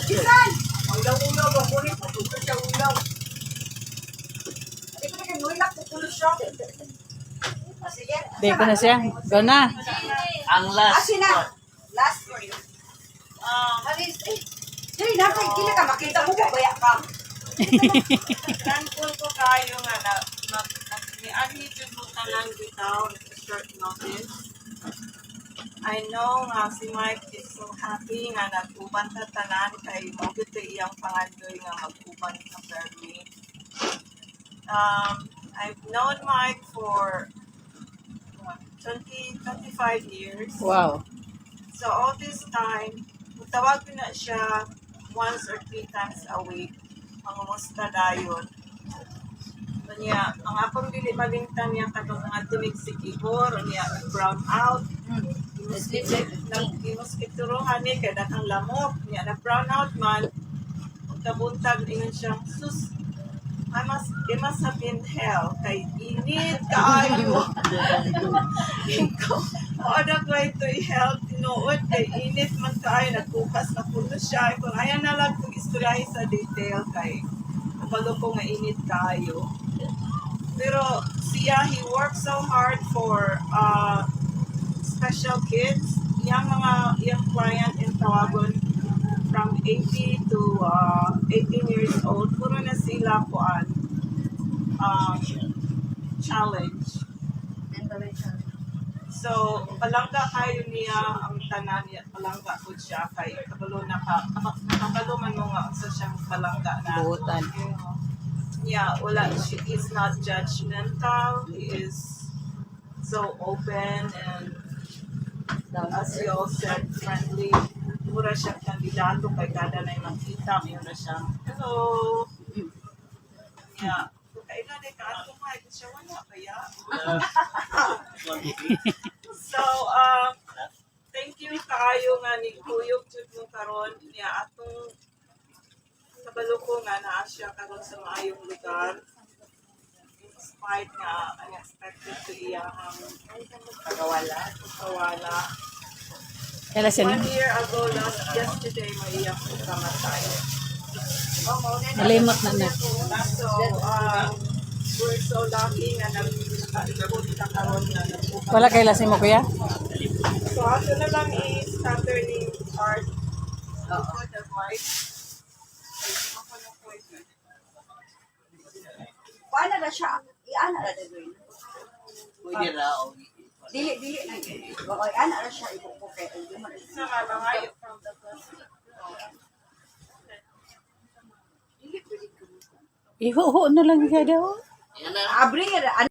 Isan! Ulaw-ulaw ba po rin? Patuto siya ulaw. Hindi ko na kinulak. Tutulo siya. Sige. Di ko na siya. Go na. Ang last Asin na. one. Last for you. Dili na kay kila ka makita mo ba baya ka? Thankful ko kayo nga na ni jud mo tanan bitaw short notice. I know nga si Mike is so happy nga nag-uban ta tanan kay mo gito iyang pangandoy nga mag-uban sa Fairway. I've known Mike for 25 years. Wow. So all this time, tawag ko na siya once or 3 times a week. Mangumusta dayon. Kanya, ang akong dili malingtan niya katong mga tumig si Kibor, niya brown out. Nag-imuskituruhan ni kaya datang lamok. Niya na brown out man. Buntag ingon siyang sus. It must have been hell. Kay init kaayo. Ano ko ito i-help tinuod kay init man kaayo. Nagbukas na puno siya. Kung ayan na lang kung istoryahe sa detail kay kabalo ko nga init kaayo. Pero siya, he works so hard for special kids. Yung client in Tawagon from 80 to 18 years old, puro na sila kuan challenge. So, palangga kayo niya ang tanan niya, palangga po siya kay kabalo nakabalo man mo nga sa siyang palangga na. Buutan. Yeah, wala, he is not judgmental, he is so open and as you all said, friendly. Mura siyang kandidato kay kada na yung makita, mayroon na siyang, hello! Yeah. Kailan ay kaano nga, siya wala kaya? So, thank you kaayo nga ni Kuyog jud mo karon niya atong kabalo ko nga naa siya karon sa maayong lugar. Despite nga unexpected to iyang pagkawala. Kailan siya 1 year ago, yesterday, may iyang kamatay. nalimot na. So, we're so lucky nga nag-ikot na karon na nagbukas. Wala kay lasing mo kuya? So, ato na lang is Catherine Hart. Good advice. Paano na siya? Iana na dagwin. Pwede raw. Dili na. Bakit ana na siya ibuko kay hindi man. Sa malangay from the bus. Iho na lang siya daw. Yan na. Abri